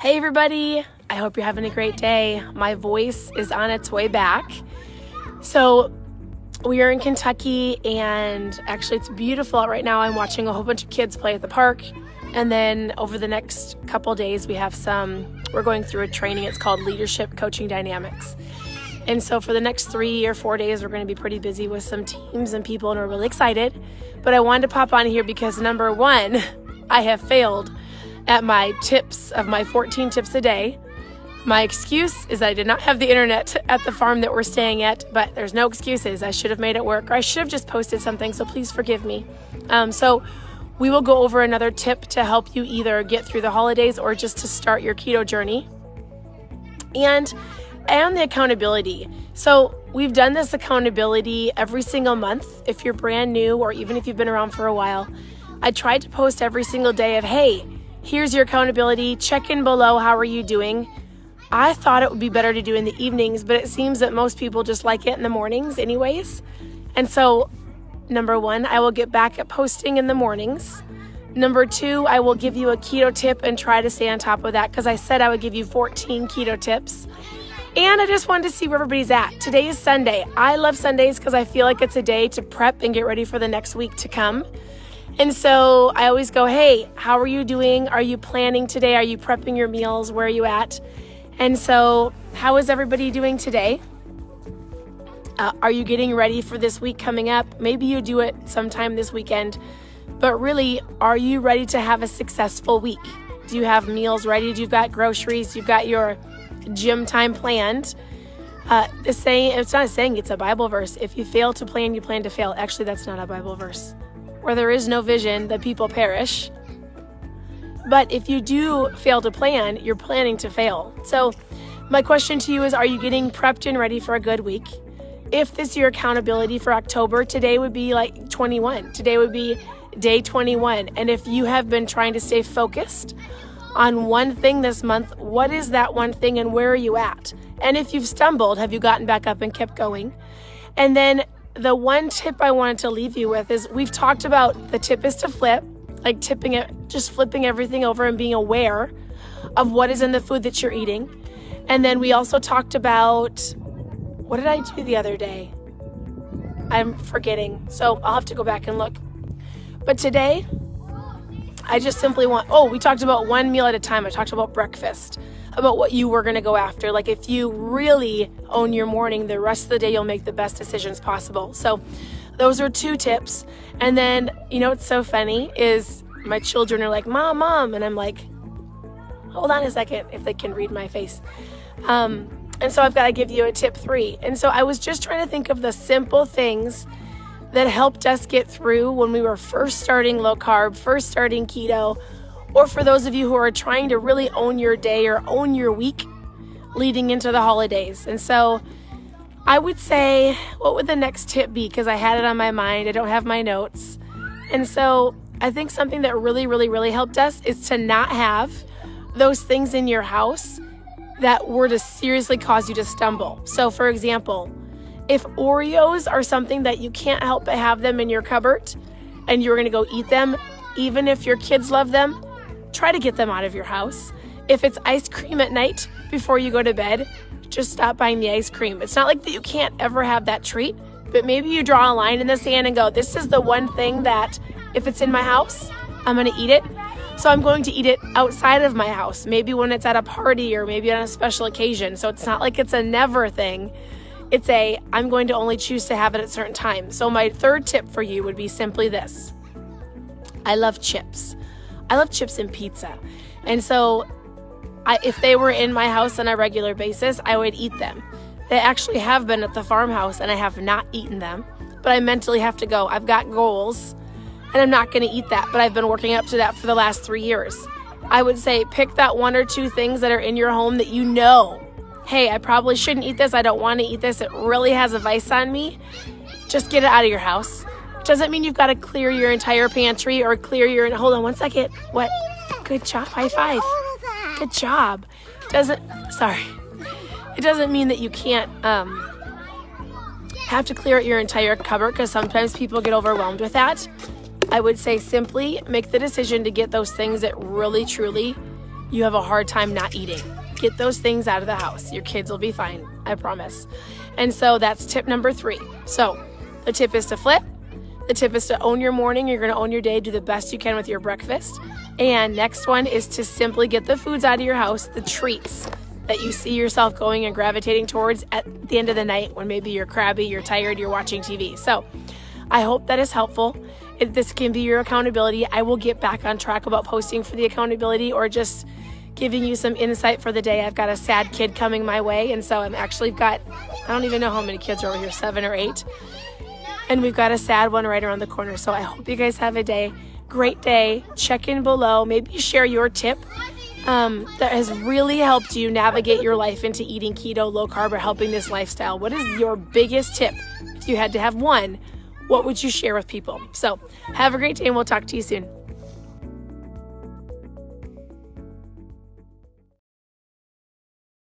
Hey everybody, I hope you're having a great day. My voice is on its way back. So we are in Kentucky and actually it's beautiful out right now. I'm watching a whole bunch of kids play at the park. And then over the next couple days we're going through a training. It's called Leadership Coaching Dynamics. And so for the next 3 or 4 days, we're going to be pretty busy with some teams and people and we're really excited. But I wanted to pop on here because number one, I have failed at my tips of my 14 tips a day. My excuse is that I did not have the internet at the farm that we're staying at, but there's no excuses. I should have made it work, or I should have just posted something, so please forgive me. So we will go over another tip to help you either get through the holidays or just to start your keto journey. And the accountability. So we've done this accountability every single month. If you're brand new or even if you've been around for a while, I tried to post every single day of, hey, here's your accountability. Check in below. How are you doing? I thought it would be better to do in the evenings, but it seems that most people just like it in the mornings anyways. And so, number one, I will get back at posting in the mornings. Number two, I will give you a keto tip and try to stay on top of that because I said I would give you 14 keto tips. And I just wanted to see where everybody's at. Today is Sunday. I love Sundays because I feel like it's a day to prep and get ready for the next week to come. And so I always go, hey, how are you doing? Are you planning today? Are you prepping your meals? Where are you at? And so how is everybody doing today? Are you getting ready for this week coming up? Maybe you do it sometime this weekend. But really, are you ready to have a successful week? Do you have meals ready? You've got groceries? You've got your gym time planned? The saying, it's not a saying, it's a Bible verse. If you fail to plan, you plan to fail. Actually, that's not a Bible verse. Where there is no vision, the people perish. But if you do fail to plan, you're planning to fail. So my question to you is, are you getting prepped and ready for a good week? If this is your accountability for October, today would be like 21. Today would be day 21. And if you have been trying to stay focused on one thing this month, what is that one thing and where are you at? And if you've stumbled, have you gotten back up and kept going? And then the one tip I wanted to leave you with is we've talked about the tip is to flip, like tipping it, just flipping everything over and being aware of what is in the food that you're eating. And then we also talked about, what did I do the other day? I'm forgetting, so I'll have to go back and look. But today, I just simply we talked about one meal at a time. I talked about breakfast, about what you were going to go after. Like if you really own your morning, the rest of the day you'll make the best decisions possible. So those are 2 tips. And then, what's so funny is my children are like, Mom, and I'm like, hold on a second, if they can read my face. And so I've got to give you a tip 3. And so I was just trying to think of the simple things that helped us get through when we were first starting low carb, first starting keto, or for those of you who are trying to really own your day or own your week leading into the holidays. And so I would say, what would the next tip be? Because I had it on my mind. I don't have my notes. And so I think something that really, really, really helped us is to not have those things in your house that were to seriously cause you to stumble. So for example, if Oreos are something that you can't help but have them in your cupboard and you're going to go eat them, even if your kids love them, try to get them out of your house. If it's ice cream at night before you go to bed, just stop buying the ice cream. It's not like that you can't ever have that treat, but maybe you draw a line in the sand and go, this is the one thing that if it's in my house, I'm going to eat it. So I'm going to eat it outside of my house, maybe when it's at a party or maybe on a special occasion. So it's not like it's a never thing. It's I'm going to only choose to have it at certain times. So my 3rd tip for you would be simply this. I love chips. I love chips and pizza. And so if they were in my house on a regular basis, I would eat them. They actually have been at the farmhouse and I have not eaten them, but I mentally have to go. I've got goals and I'm not going to eat that, but I've been working up to that for the last 3 years. I would say pick that 1 or 2 things that are in your home that you know, hey, I probably shouldn't eat this. I don't want to eat this. It really has a vice on me. Just get it out of your house. It doesn't mean you've got to clear your entire pantry or hold on one second. What? Good job. High five. Good job. It doesn't mean that you can't have to clear out your entire cupboard because sometimes people get overwhelmed with that. I would say simply make the decision to get those things that really, truly you have a hard time not eating. Get those things out of the house. Your kids will be fine, I promise. And so that's tip number 3. So the tip is to flip. The tip is to own your morning. You're going to own your day. Do the best you can with your breakfast. And next one is to simply get the foods out of your house, the treats that you see yourself going and gravitating towards at the end of the night when maybe you're crabby, you're tired, you're watching TV. So I hope that is helpful. If this can be your accountability, I will get back on track about posting for the accountability or just giving you some insight for the day. I've got a sad kid coming my way, and so I'm actually I don't even know how many kids are over here, 7 or 8. And we've got a sad one right around the corner. So I hope you guys have a great day. Check in below. Maybe share your tip that has really helped you navigate your life into eating keto, low carb, or helping this lifestyle. What is your biggest tip? If you had to have one, what would you share with people? So have a great day, and we'll talk to you soon.